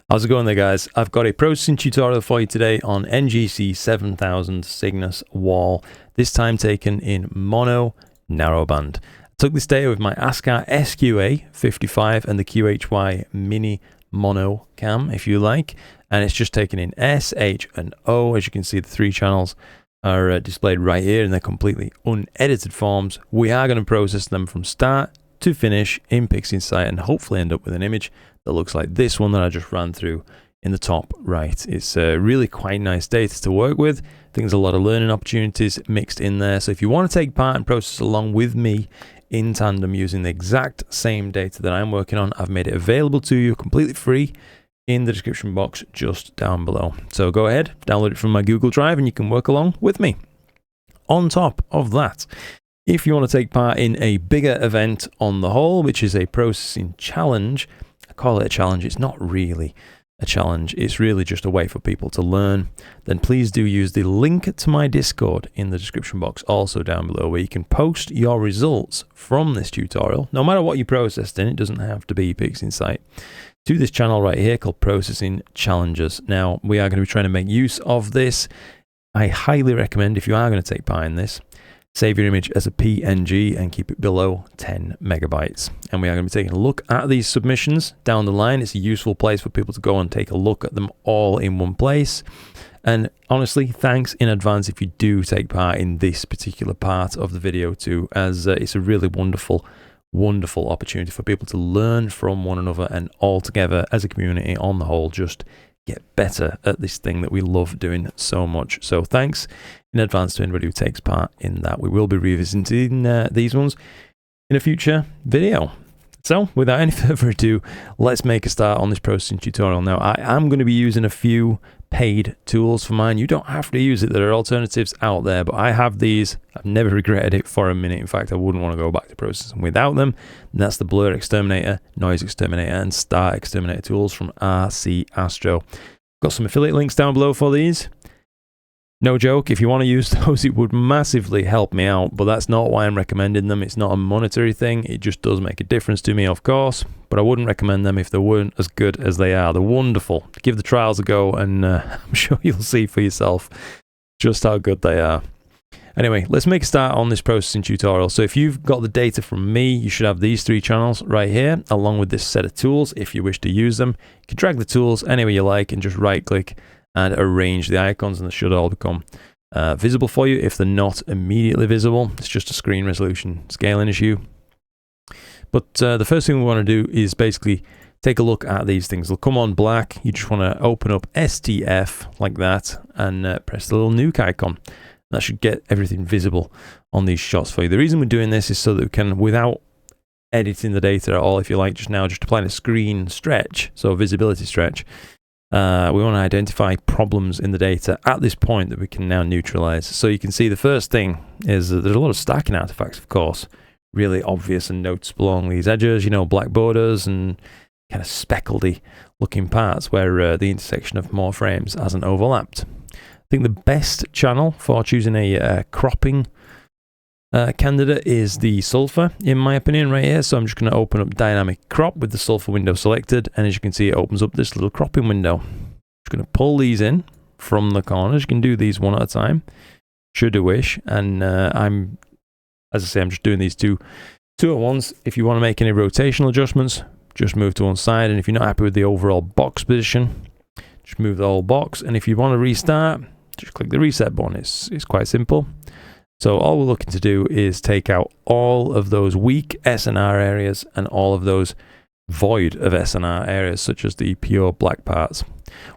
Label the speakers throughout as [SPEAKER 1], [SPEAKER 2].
[SPEAKER 1] How's it going there, guys? I've got a processing tutorial for you today on NGC 7000 Cygnus wall, this time taken in mono narrowband. I took this data with my ASCAR SQA55 and the QHY mini mono cam, if you like, and it's just taken in S, H and O. As you can see, the three channels are displayed right here in their completely unedited forms. We are going to process them from start to finish in Pixinsight and hopefully end up with an image that looks like this one that I just ran through in the top right. It's really quite nice data to work with. I think there's a lot of learning opportunities mixed in there. So if you want to take part and process along with me in tandem using the exact same data that I'm working on, I've made it available to you completely free in the description box just down below. So go ahead, download it from my Google Drive and you can work along with me. On top of that, if you want to take part in a bigger event on the whole, which is a processing challenge, I call it a challenge, it's not really a challenge, it's really just a way for people to learn, then please do use the link to my Discord in the description box also down below, where you can post your results from this tutorial, no matter what you processed in. It doesn't have to be Pixinsight, to this channel right here called Processing Challenges. Now, we are going to be trying to make use of this. I highly recommend, if you are going to take part in this, save your image as a PNG and keep it below 10 megabytes. And we are going to be taking a look at these submissions down the line. It's a useful place for people to go and take a look at them all in one place. And honestly, thanks in advance if you do take part in this particular part of the video too, as it's a really wonderful opportunity for people to learn from one another and all together as a community on the whole just get better at this thing that we love doing so much. So thanks in advance to anybody who takes part in that. We will be revisiting these ones in a future video. So without any further ado, let's make a start on this processing tutorial. Now, I am going to be using a few paid tools for mine. You don't have to use it. There are alternatives out there, but I have these. I've never regretted it for a minute. In fact, I wouldn't want to go back to processing without them. And that's the BlurXTerminator, NoiseXTerminator, and StarXTerminator tools from RC Astro. Got some affiliate links down below for these. No joke, if you want to use those, it would massively help me out, but that's not why I'm recommending them. It's not a monetary thing. It just does make a difference to me, of course, but I wouldn't recommend them if they weren't as good as they are. They're wonderful. Give the trials a go, and I'm sure you'll see for yourself just how good they are. Anyway, let's make a start on this processing tutorial. So if you've got the data from me, you should have these three channels right here, along with this set of tools. If you wish to use them, you can drag the tools anywhere you like and just right-click and arrange the icons, and they should all become visible for you. If they're not immediately visible, it's just a screen resolution scaling issue. But the first thing we want to do is basically take a look at these things. They'll come on black. You just want to open up STF like that and press the little nuke icon. That should get everything visible on these shots for you. The reason we're doing this is so that we can, without editing the data at all, if you like, just applying a screen stretch, so a visibility stretch. We want to identify problems in the data at this point that we can now neutralize. So you can see the first thing is that there's a lot of stacking artifacts, of course, really obvious and noticeable along these edges, you know, black borders and kind of speckledy looking parts where the intersection of more frames hasn't overlapped. I think the best channel for choosing a cropping candidate is the sulfur, in my opinion, right here. So I'm just going to open up dynamic crop with the sulfur window selected, and as you can see, it opens up this little cropping window. Just going to pull these in from the corners. You can do these one at a time, should you wish. And as I say, I'm just doing these two at once. If you want to make any rotational adjustments, just move to one side, and if you're not happy with the overall box position, just move the whole box. And if you want to restart, just click the reset button. It's quite simple. So all we're looking to do is take out all of those weak SNR areas and all of those void of SNR areas, such as the pure black parts.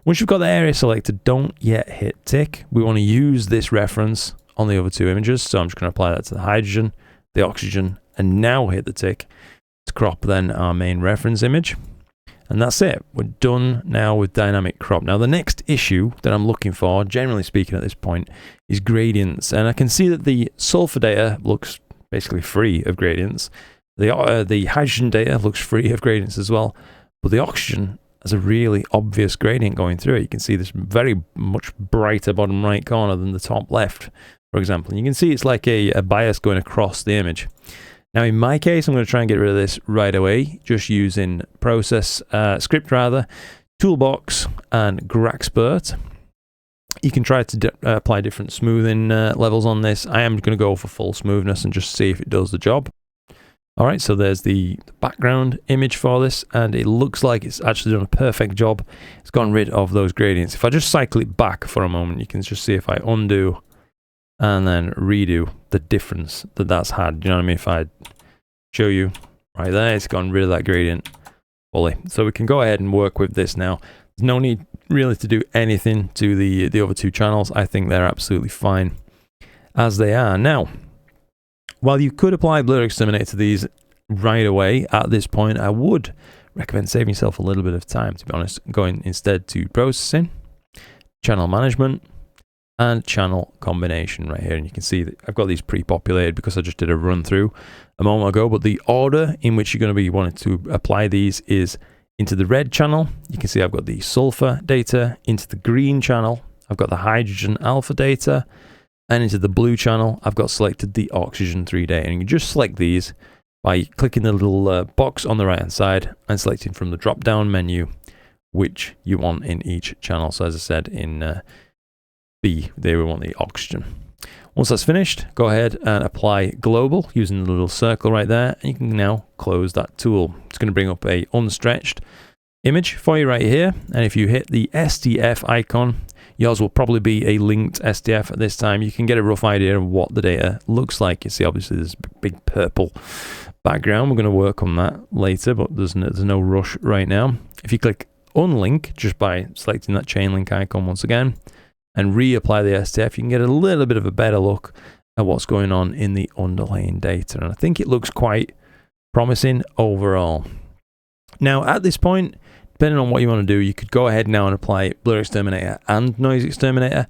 [SPEAKER 1] Once you've got the area selected, don't yet hit tick. We want to use this reference on the other two images. So I'm just going to apply that to the hydrogen, the oxygen, and now hit the tick to crop then our main reference image. And that's it. We're done now with dynamic crop. Now, the next issue that I'm looking for, generally speaking at this point, is gradients. And I can see that the sulfur data looks basically free of gradients. The hydrogen data looks free of gradients as well. But the oxygen has a really obvious gradient going through it. You can see this very much brighter bottom right corner than the top left, for example. And you can see it's like a bias going across the image. Now in my case, I'm going to try and get rid of this right away, just using script toolbox and Graxpert. You can try to apply different smoothing levels on this. I am going to go for full smoothness and just see if it does the job. All right, so there's the background image for this, and it looks like it's actually done a perfect job. It's gotten rid of those gradients. If I just cycle it back for a moment, you can just see if I undo and then redo the difference that that's had. You know what I mean? If I show you right there, it's gotten rid of that gradient fully. So we can go ahead and work with this now. There's no need really to do anything to the other two channels. I think they're absolutely fine as they are. Now, while you could apply BlurXTerminator to these right away at this point, I would recommend saving yourself a little bit of time, to be honest, going instead to processing, channel management, and channel combination right here. And you can see that I've got these pre-populated because I just did a run through a moment ago, but the order in which you're going to be wanting to apply these is into the red channel. You can see I've got the sulfur data. Into the green channel, I've got the hydrogen alpha data. And into the blue channel, I've got selected the oxygen 3 data. And you can just select these by clicking the little box on the right hand side and selecting from the drop down menu which you want in each channel. So as I said, in B, there we want the oxygen. Once that's finished, go ahead and apply global using the little circle right there, and you can now close that tool. It's going to bring up a unstretched image for you right here, and if you hit the STF icon, yours will probably be a linked STF at this time. You can get a rough idea of what the data looks like. You see, obviously, there's a big purple background. We're going to work on that later, but there's no rush right now. If you click unlink, just by selecting that chain link icon once again, and reapply the STF, you can get a little bit of a better look at what's going on in the underlying data. And I think it looks quite promising overall. Now, at this point, depending on what you want to do, you could go ahead now and apply BlurXTerminator and NoiseXTerminator.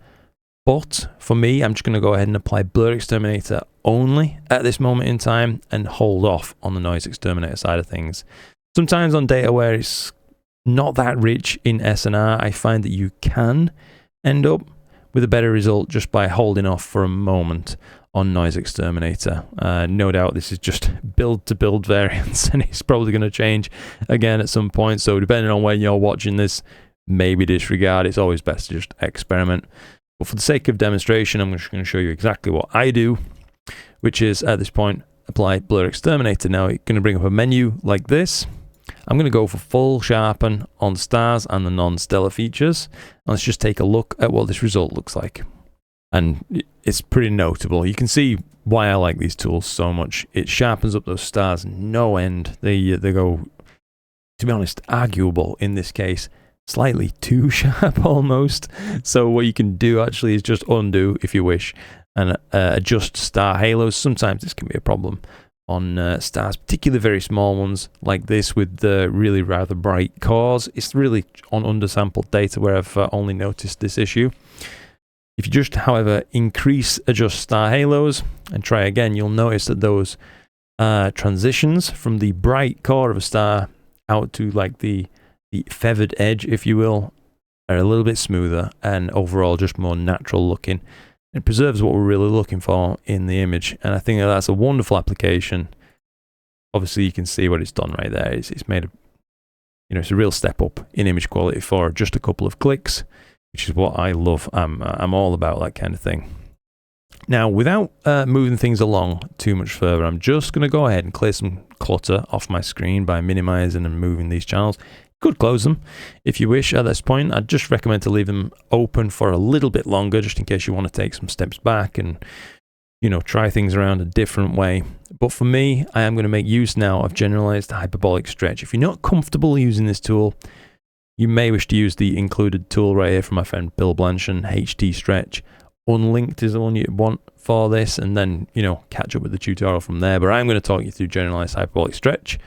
[SPEAKER 1] But for me, I'm just going to go ahead and apply BlurXTerminator only at this moment in time and hold off on the NoiseXTerminator side of things. Sometimes on data where it's not that rich in SNR, I find that you can end up with a better result just by holding off for a moment on NoiseXTerminator. No doubt this is just build to build variance, and it's probably going to change again at some point. So depending on when you're watching this, maybe disregard. It's always best to just experiment. But for the sake of demonstration, I'm just going to show you exactly what I do, which is at this point, apply BlurXTerminator. Now it's going to bring up a menu like this. I'm going to go for full sharpen on stars and the non-stellar features. And let's just take a look at what this result looks like. And it's pretty notable. You can see why I like these tools so much. It sharpens up those stars no end. They go, to be honest, arguable in this case, slightly too sharp almost. So what you can do actually is just undo if you wish and adjust star halos. Sometimes this can be a problem on stars, particularly very small ones like this with really rather bright cores. It's really on undersampled data where I've only noticed this issue. If you just, however, adjust star halos and try again, you'll notice that those transitions from the bright core of a star out to like the feathered edge, if you will, are a little bit smoother and overall just more natural looking. It preserves what we're really looking for in the image, and I think that's a wonderful application. Obviously, you can see what it's done right there. It's made a, it's a real step up in image quality for just a couple of clicks, which is what I love. I'm all about that kind of thing. Now, without moving things along too much further, I'm just going to go ahead and clear some clutter off my screen by minimizing and moving these channels. Could close them if you wish at this point. I'd just recommend to leave them open for a little bit longer, just in case you want to take some steps back and, try things around a different way. But for me, I am going to make use now of generalized hyperbolic stretch. If you're not comfortable using this tool, you may wish to use the included tool right here from my friend Bill Blanchard, HT Stretch. Unlinked is the one you want for this, and then, catch up with the tutorial from there. But I'm going to talk you through generalized hyperbolic stretch,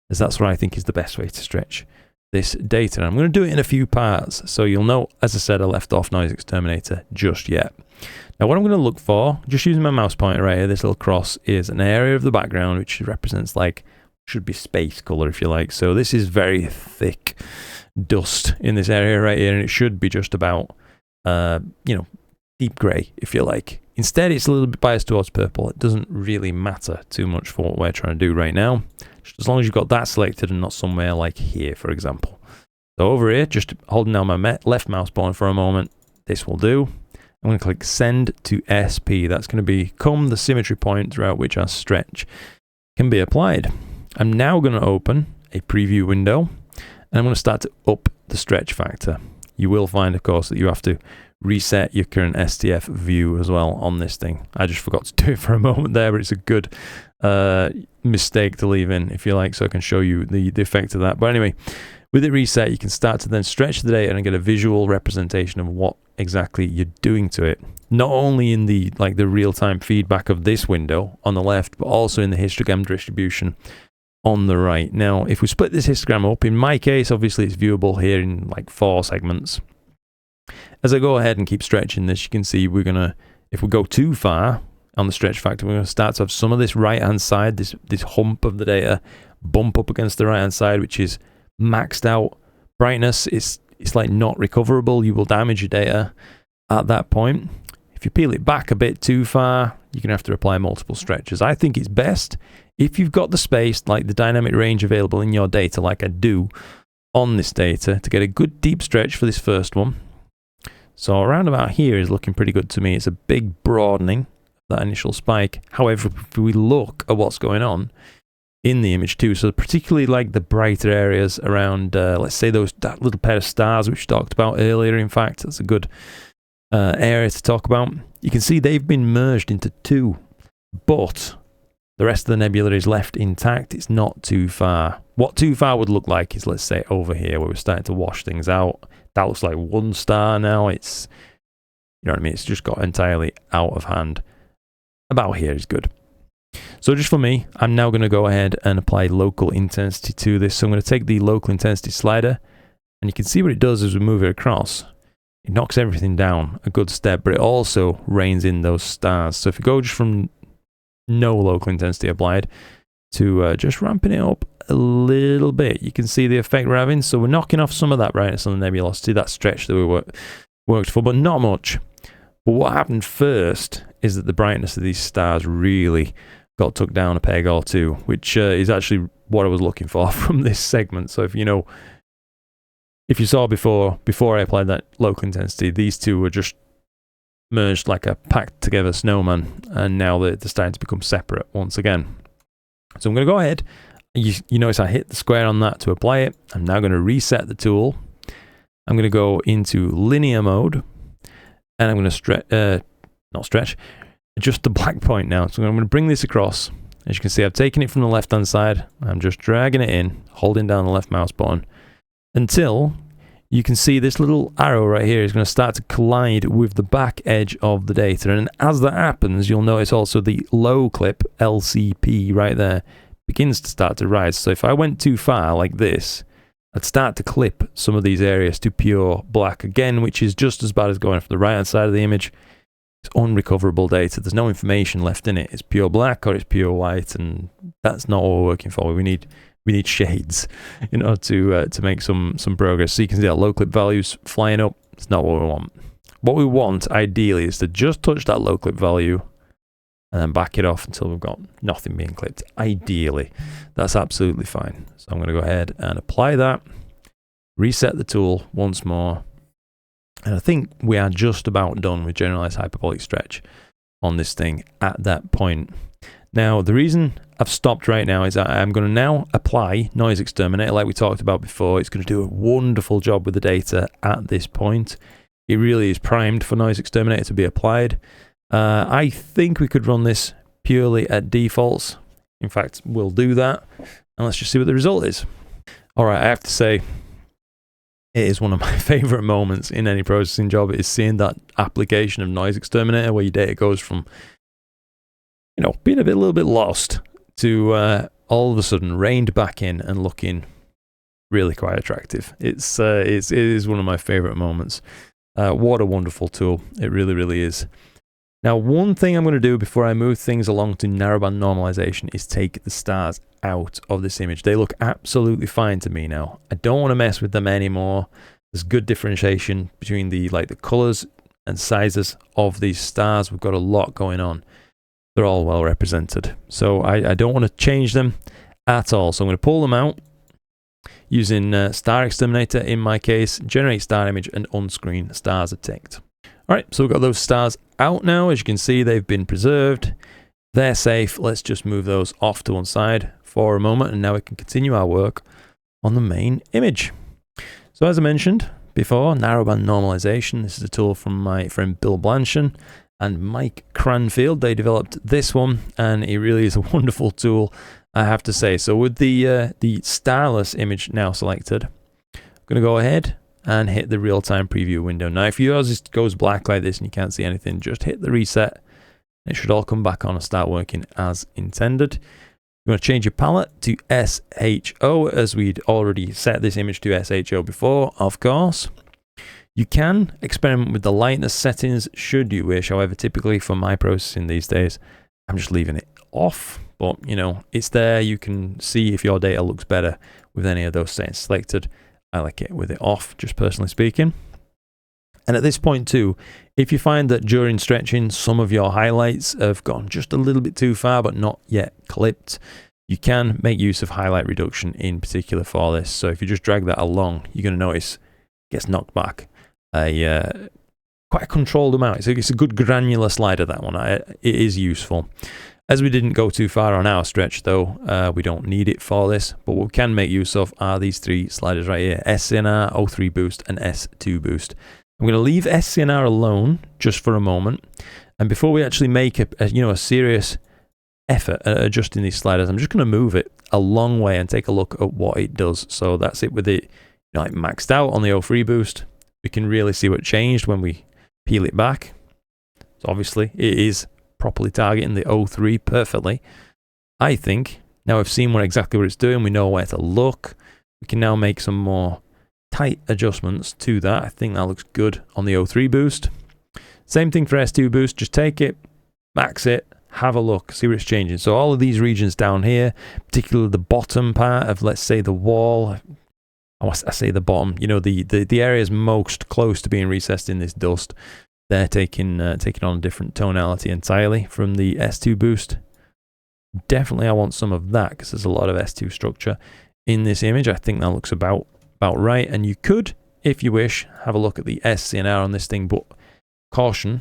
[SPEAKER 1] as that's what I think is the best way to stretch this data. And I'm going to do it in a few parts, so you'll know, as I said, I left off NoiseXTerminator just yet. Now what I'm going to look for, just using my mouse pointer right here, this little cross, is an area of the background which represents should be space color if you like. So this is very thick dust in this area right here, and it should be just about deep gray if you like. Instead, it's a little bit biased towards purple. It doesn't really matter too much for what we're trying to do right now, just as long as you've got that selected and not somewhere like here, for example. So over here, just holding down my left mouse button for a moment, this will do. I'm going to click Send to SP. That's going to become the symmetry point throughout which our stretch can be applied. I'm now going to open a preview window, and I'm going to start to up the stretch factor. You will find, of course, that you have to reset your current STF view as well on this thing. I just forgot to do it for a moment there, but it's a good mistake to leave in, if you like, so I can show you the effect of that. But anyway, with it reset, you can start to then stretch the data and get a visual representation of what exactly you're doing to it. Not only in the real-time feedback of this window on the left, but also in the histogram distribution on the right. Now, if we split this histogram up, in my case, obviously it's viewable here in like 4 segments. As I go ahead and keep stretching this, you can see we're gonna, if we go too far on the stretch factor, we're gonna start to have some of this right-hand side, this hump of the data, bump up against the right-hand side, which is maxed out brightness. It's like not recoverable. You will damage your data at that point. If you peel it back a bit too far, you're gonna have to apply multiple stretches. I think it's best if you've got the space, like the dynamic range available in your data, like I do on this data, to get a good deep stretch for this first one. So around about here is looking pretty good to me. It's a big broadening of that initial spike. However, if we look at what's going on in the image too, so particularly like the brighter areas around, let's say that little pair of stars which we talked about earlier, in fact, that's a good area to talk about. You can see they've been merged into 2, but the rest of the nebula is left intact. It's not too far. What too far would look like is, let's say, over here where we're starting to wash things out. That looks like 1 star now. It's, you know what I mean? It's just got entirely out of hand. About here is good. So just for me, I'm now going to go ahead and apply local intensity to this. So I'm going to take the local intensity slider, and you can see what it does as we move it across. It knocks everything down a good step, but it also reins in those stars. So if you go just from no local intensity applied to just ramping it up a little bit, you can see the effect we're having. So we're knocking off some of that brightness on the nebulosity, that stretch that we worked for, but not much. But what happened first is that the brightness of these stars really got tucked down a peg or two, which is actually what I was looking for from this segment. So if you saw before I applied that local intensity, these two were just merged like a packed together snowman, and now they're starting to become separate once again. So I'm going to go ahead. You notice I hit the square on that to apply it. I'm now going to reset the tool. I'm going to go into linear mode, and I'm going to adjust the black point now. So I'm going to bring this across. As you can see, I've taken it from the left-hand side. I'm just dragging it in, holding down the left mouse button, until you can see this little arrow right here is going to start to collide with the back edge of the data. And as that happens, you'll notice also the low clip, LCP, right there, begins to start to rise. So if I went too far like this, I'd start to clip some of these areas to pure black again, which is just as bad as going from the right-hand side of the image. It's unrecoverable data. There's no information left in it. It's pure black or it's pure white, and that's not what we're working for. We need shades, to make some progress. So you can see that low clip values flying up. It's not what we want. What we want ideally is to just touch that low clip value and then back it off until we've got nothing being clipped. Ideally, that's absolutely fine. So I'm going to go ahead and apply that, reset the tool once more, and I think we are just about done with generalized hyperbolic stretch on this thing at that point. Now, the reason I've stopped right now is that I'm going to now apply NoiseXTerminator like we talked about before. It's going to do a wonderful job with the data at this point. It really is primed for NoiseXTerminator to be applied. I think we could run this purely at defaults. In fact, we'll do that. And let's just see what the result is. All right, I have to say, it is one of my favorite moments in any processing job, is seeing that application of NoiseXTerminator where your data goes from being a little bit lost to all of a sudden reined back in and looking really quite attractive. It is one of my favorite moments. What a wonderful tool. It really, really is. Now, one thing I'm going to do before I move things along to narrowband normalization is take the stars out of this image. They look absolutely fine to me now. I don't want to mess with them anymore. There's good differentiation between the colors and sizes of these stars. We've got a lot going on. They're all well represented. So I don't want to change them at all. So I'm going to pull them out. Using StarXTerminator in my case, generate star image and on-screen stars are ticked. Alright, so we've got those stars out now. As you can see, they've been preserved. They're safe. Let's just move those off to one side for a moment, and now we can continue our work on the main image. So as I mentioned before, narrowband normalization. This is a tool from my friend Bill Blanchon and Mike Cranfield. They developed this one, and it really is a wonderful tool, I have to say. So with the starless image now selected, I'm going to go ahead and hit the real-time preview window. Now, if yours just goes black like this and you can't see anything, just hit the reset. It should all come back on and start working as intended. You want to change your palette to SHO, as we'd already set this image to SHO before, of course. You can experiment with the lightness settings should you wish. However, typically for my processing these days, I'm just leaving it off. But, you know, it's there. You can see if your data looks better with any of those settings selected. I like it with it off, just personally speaking. And at this point too, if you find that during stretching, some of your highlights have gone just a little bit too far, but not yet clipped, you can make use of highlight reduction in particular for this. So if you just drag that along, you're going to notice it gets knocked back quite a controlled amount. It's a good granular slider, that one. It is useful. As we didn't go too far on our stretch though, we don't need it for this, but what we can make use of are these three sliders right here: SCNR, O3 boost, and S2 boost. I'm going to leave SCNR alone just for a moment, and before we actually make a serious effort at adjusting these sliders, I'm just going to move it a long way and take a look at what it does. So that's it with it, like maxed out on the O3 boost. We can really see what changed when we peel it back. So obviously it is properly targeting the O3 perfectly, I think. Now we've seen exactly what it's doing, we know where to look. We can now make some more tight adjustments to that. I think that looks good on the O3 boost. Same thing for S2 boost, just take it, max it, have a look, see what it's changing. So all of these regions down here, particularly the bottom part of, let's say, the wall, I say the bottom, you know, the areas most close to being recessed in this dust, they're taking on a different tonality entirely from the S2 boost. Definitely I want some of that because there's a lot of S2 structure in this image. I think that looks about right. And you could, if you wish, have a look at the SCNR on this thing, but caution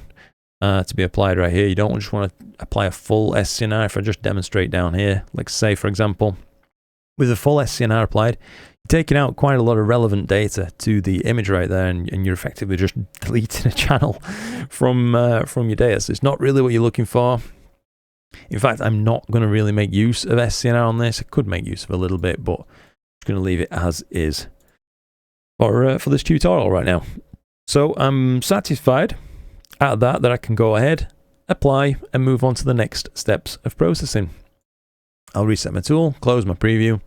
[SPEAKER 1] to be applied right here. You don't just want to apply a full SCNR. If I just demonstrate down here, like say for example, with a full SCNR applied, you're taking out quite a lot of relevant data to the image right there, and you're effectively just deleting a channel from your data. So it's not really what you're looking for. In fact, I'm not going to really make use of SCNR on this. I could make use of a little bit, but I'm just going to leave it as is for this tutorial right now. So I'm satisfied at that I can go ahead, apply, and move on to the next steps of processing. I'll reset my tool, close my preview,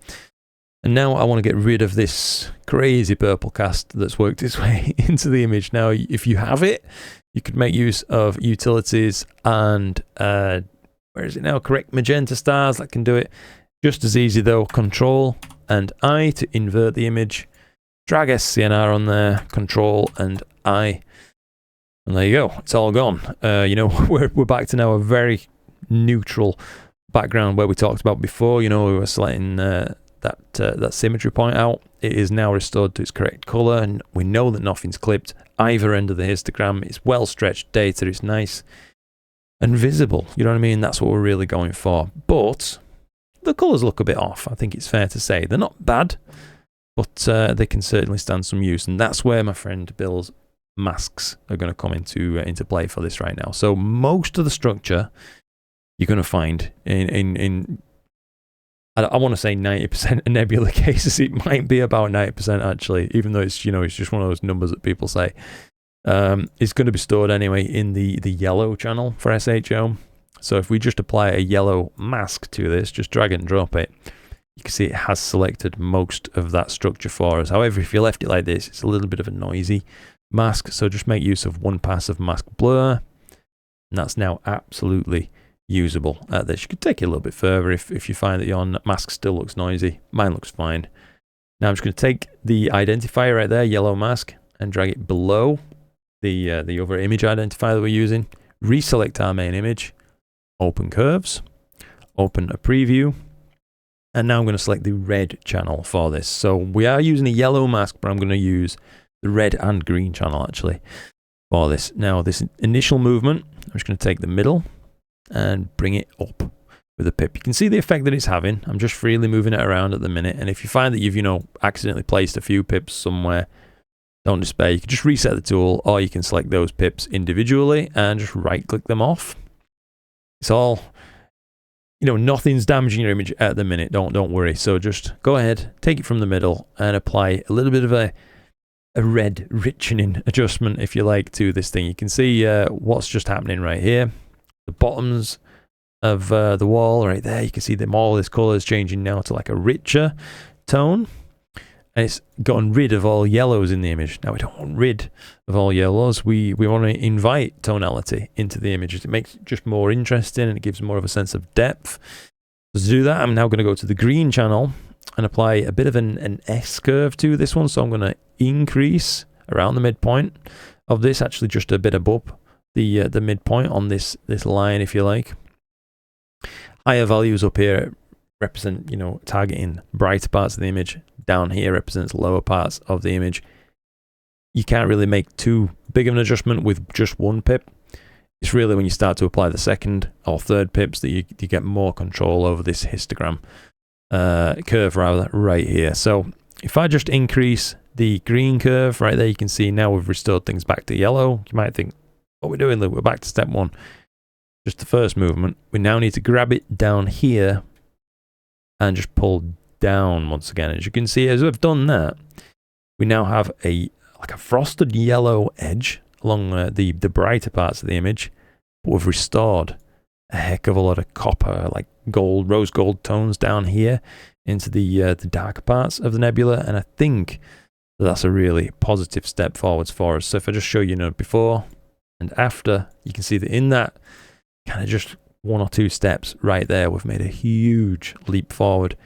[SPEAKER 1] and now I want to get rid of this crazy purple cast that's worked its way into the image. Now, if you have it, you could make use of utilities and, where is it now? Correct magenta stars, that can do it just as easy though. Control and I to invert the image, drag SCNR on there, Control and I, and there you go, it's all gone. You know, we're back to now a very neutral background where we talked about before. You know, we were selecting that symmetry point out. It is now restored to its correct color, and we know that nothing's clipped either end of the histogram. It's well stretched data, it's nice and visible, you know what I mean? That's what we're really going for. But the colors look a bit off, I think it's fair to say. They're not bad, but they can certainly stand some use, and that's where my friend Bill's masks are going to come into play for this right now. So most of the structure you're going to find in I want to say 90% of nebula cases. It might be about 90% actually, even though it's, you know, it's just one of those numbers that people say. It's going to be stored anyway in the yellow channel for SHO. So if we just apply a yellow mask to this, just drag and drop it, you can see it has selected most of that structure for us. However, if you left it like this, it's a little bit of a noisy mask. So just make use of one pass of mask blur, and that's now absolutely usable at this. You could take it a little bit further if you find that your mask still looks noisy. Mine looks fine. Now I'm just going to take the identifier right there, yellow mask, and drag it below the other image identifier that we're using. Reselect our main image, open curves, open a preview, And now I'm going to select the red channel for this. So we are using a yellow mask, but I'm going to use the red and green channel actually for this. Now this initial movement, I'm just going to take the middle and bring it up with a pip. You can see the effect that it's having. I'm just freely moving it around at the minute. And if you find that you've, accidentally placed a few pips somewhere, don't despair. You can just reset the tool, or you can select those pips individually and just right click them off. It's all, nothing's damaging your image at the minute. Don't worry. So just go ahead, take it from the middle and apply a little bit of a red richening adjustment, if you like, to this thing. You can see what's just happening right here. The bottoms of the wall right there, you can see them all. This color is changing now to like a richer tone. And it's gotten rid of all yellows in the image. Now we don't want rid of all yellows. We want to invite tonality into the image. It makes it just more interesting and it gives more of a sense of depth. So to do that, I'm now going to go to the green channel and apply a bit of an S curve to this one. So I'm going to increase around the midpoint of this, actually just a bit above the midpoint on this line, if you like. Higher values up here represent, targeting brighter parts of the image. Down here represents lower parts of the image. You can't really make too big of an adjustment with just one pip. It's really when you start to apply the second or third pips that you get more control over this histogram curve rather right here. So if I just increase the green curve right there, you can see now we've restored things back to yellow. You might think, what we're doing, Luke, we're back to step one. Just the first movement. We now need to grab it down here and just pull down once again. As you can see, as we've done that, we now have like a frosted yellow edge along the brighter parts of the image, but we've restored a heck of a lot of copper, like gold, rose gold tones down here into the darker parts of the nebula, and I think that's a really positive step forwards for us. So if I just show you, before and after, you can see that in that kind of just one or two steps right there, we've made a huge leap forward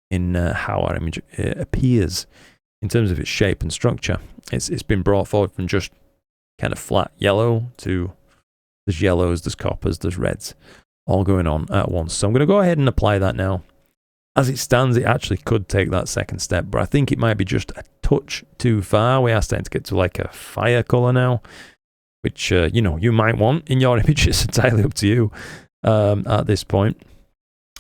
[SPEAKER 1] in how our image appears in terms of its shape and structure. It's been brought forward from just kind of flat yellow to there's yellows, there's coppers, there's reds, all going on at once. So I'm going to go ahead and apply that now. As it stands, it actually could take that second step, but I think it might be just a touch too far. We are starting to get to like a fire color now, which, you might want in your image. It's entirely up to you at this point.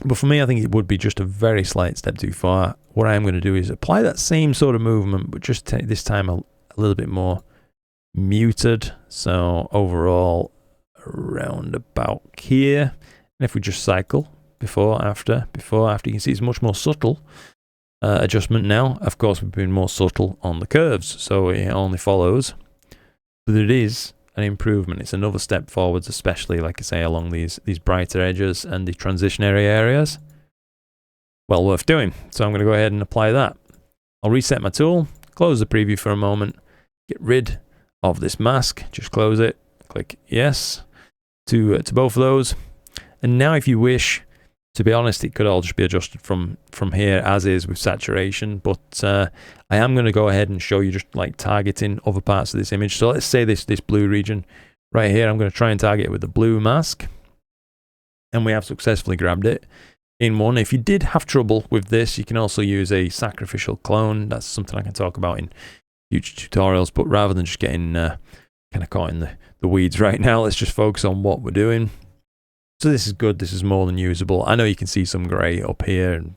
[SPEAKER 1] But for me, I think it would be just a very slight step too far. What I am going to do is apply that same sort of movement, but just this time a little bit more muted. So overall, around about here. And if we just cycle before, after, you can see it's much more subtle adjustment now. Of course, we've been more subtle on the curves, so it only follows. But it is an improvement. It's another step forwards, especially, like I say, along these brighter edges and the transitionary areas. Well worth doing. So I'm going to go ahead and apply that. I'll reset my tool, close the preview for a moment, get rid of this mask, just close it, click yes to both of those. And now if you wish, to be honest, it could all just be adjusted from here as is with saturation, but I am going to go ahead and show you just like targeting other parts of this image. So let's say this blue region right here, I'm going to try and target it with the blue mask, and we have successfully grabbed it in one. If you did have trouble with this, you can also use a sacrificial clone. That's something I can talk about in future tutorials, but rather than just getting kind of caught in the weeds right now, let's just focus on what we're doing. So this is good. This is more than usable. I know you can see some gray up here, and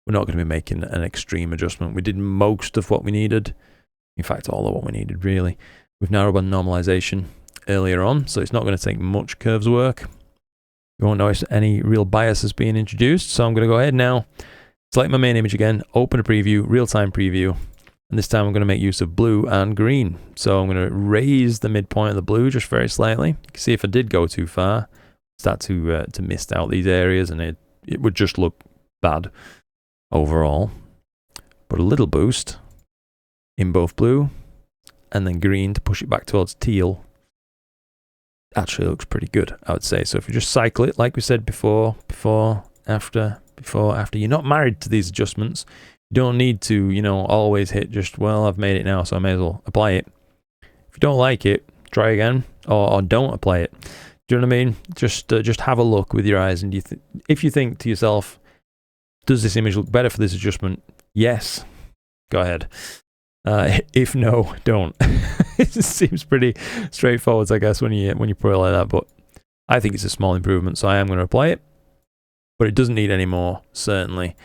[SPEAKER 1] we're not going to be making an extreme adjustment. We did most of what we needed. In fact, all of what we needed, really, with narrowband normalization earlier on. So it's not going to take much curves work. You won't notice any real biases being introduced. So I'm going to go ahead now, select my main image again, open a preview, real-time preview. And this time I'm going to make use of blue and green. So I'm going to raise the midpoint of the blue just very slightly. You can see if I did go too far, start to mist out these areas, and it would just look bad overall. But a little boost in both blue and then green to push it back towards teal actually looks pretty good, I would say. So if you just cycle it, like we said before, after, you're not married to these adjustments. You don't need to, always hit just, well, I've made it now, so I may as well apply it. If you don't like it, try again, or don't apply it. Do you know what I mean? Just have a look with your eyes, and if you think to yourself, Does this image look better for this adjustment? Yes. Go ahead. If no, don't. It seems pretty straightforward, I guess, when you put it like that, but I think it's a small improvement, so I am going to apply it. But it doesn't need any more, certainly,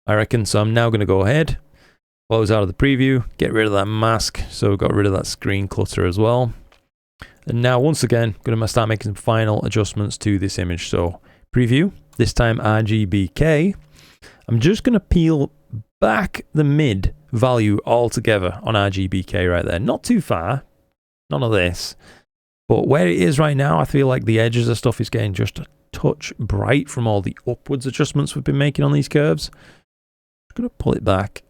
[SPEAKER 1] I reckon. So I'm now going to go ahead, close out of the preview, get rid of that mask, so we've got rid of that screen clutter as well. And now, once again, going to start making some final adjustments to this image. So, preview, this time RGBK. I'm just going to peel back the mid value altogether on RGBK right there. Not too far, none of this. But where it is right now, I feel like the edges of stuff is getting just a touch bright from all the upwards adjustments we've been making on these curves. I'm going to pull it back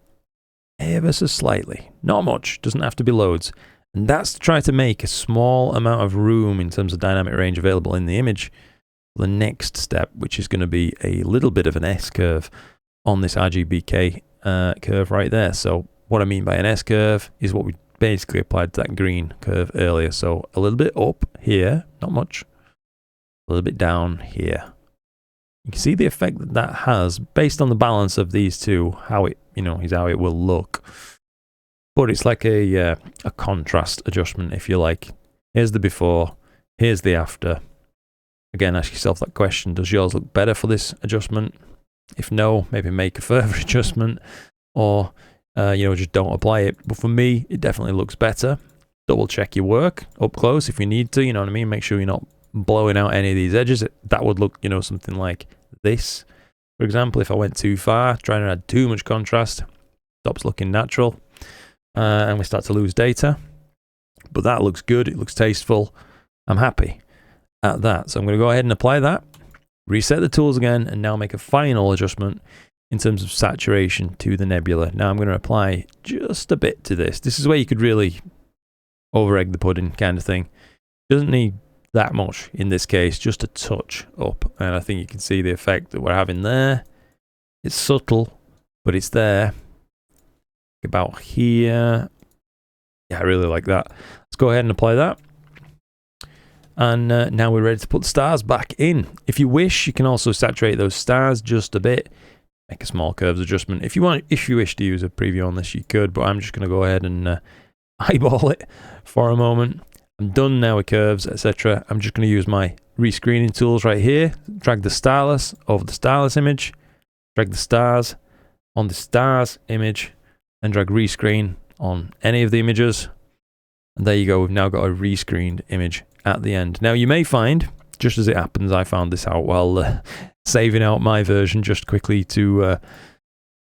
[SPEAKER 1] ever so slightly. Not much, doesn't have to be loads. And that's to try to make a small amount of room in terms of dynamic range available in the image. The next step, which is going to be a little bit of an S-curve on this RGBK curve right there. So what I mean by an S-curve is what we basically applied to that green curve earlier. So a little bit up here, not much. A little bit down here. You can see the effect that that has based on the balance of these two, how it, is how it will look. But it's like a contrast adjustment, if you like. Here's the before, here's the after. Again, ask yourself that question, does yours look better for this adjustment? If no, maybe make a further adjustment, or just don't apply it. But for me, it definitely looks better. Double check your work up close if you need to, you know what I mean? Make sure you're not blowing out any of these edges. That would look, something like this. For example, if I went too far, trying to add too much contrast, stops looking natural. And we start to lose data. But that looks good, it looks tasteful. I'm happy at that. So I'm going to go ahead and apply that, reset the tools again, and now make a final adjustment in terms of saturation to the nebula. Now I'm going to apply just a bit to this. This is where you could really over-egg the pudding kind of thing. Doesn't need that much in this case, just a touch up. And I think you can see the effect that we're having there. It's subtle, but it's there. About here. Yeah, I really like that. Let's go ahead and apply that. And now we're ready to put the stars back in. If you wish, you can also saturate those stars just a bit. Make a small curves adjustment. If you wish to use a preview on this, you could, but I'm just going to go ahead and eyeball it for a moment. I'm done now with curves, etc. I'm just going to use my rescreening tools right here. Drag the starless over the starless image. Drag the stars on the stars image. And drag rescreen on any of the images. And there you go, we've now got a rescreened image at the end. Now you may find, just as it happens, I found this out while saving out my version just quickly to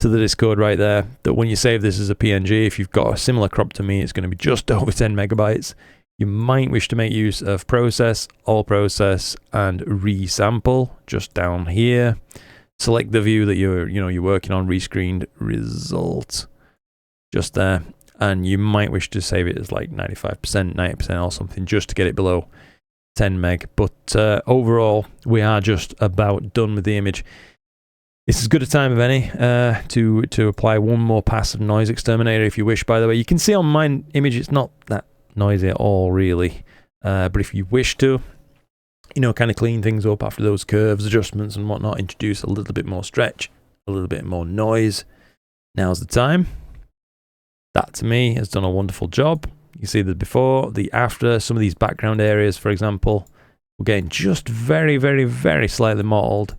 [SPEAKER 1] the Discord right there, that when you save this as a PNG, if you've got a similar crop to me, it's going to be just over 10 megabytes. You might wish to make use of process, all process, and resample just down here. Select the view that you're working on, rescreened result. Just there, and you might wish to save it as like 95%, 90% or something, just to get it below 10 meg. But overall, we are just about done with the image. It's as good a time of any to apply one more pass of NoiseXTerminator if you wish. By the way, you can see on my image it's not that noisy at all, really. But if you wish to, kind of clean things up after those curves, adjustments and whatnot, introduce a little bit more stretch, a little bit more noise, now's the time. That, to me, has done a wonderful job. You see the before, the after, some of these background areas, for example, we're getting just very, very, very slightly mottled,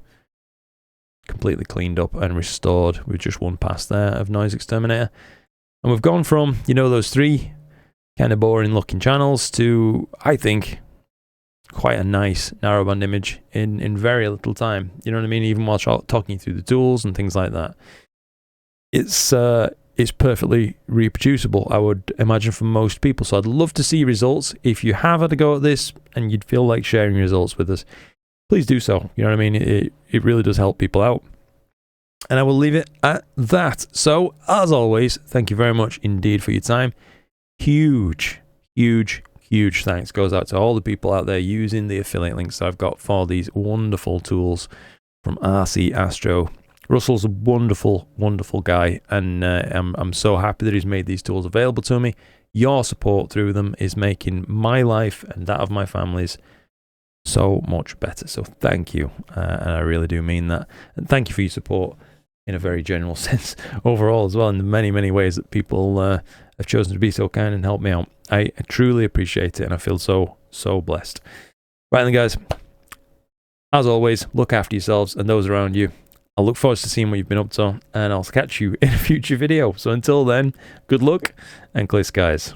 [SPEAKER 1] completely cleaned up and restored with just one pass there of NoiseXTerminator. And we've gone from, those three kind of boring looking channels to, I think, quite a nice narrowband image in very little time. You know what I mean? Even while talking you through the tools and things like that. It's perfectly reproducible, I would imagine, for most people. So I'd love to see results. If you have had a go at this and you'd feel like sharing results with us, please do so. You know what I mean? It really does help people out. And I will leave it at that. So, as always, thank you very much indeed for your time. Huge, huge, huge thanks goes out to all the people out there using the affiliate links I've got for these wonderful tools from RC Astro. Russell's a wonderful, wonderful guy, and I'm so happy that he's made these tools available to me. Your support through them is making my life and that of my family's so much better. So thank you, and I really do mean that. And thank you for your support in a very general sense overall as well, in the many ways that people have chosen to be so kind and help me out. I truly appreciate it, and I feel so blessed. Right then, guys, as always, look after yourselves and those around you. I'll look forward to seeing what you've been up to, and I'll catch you in a future video. So until then, good luck and clear skies.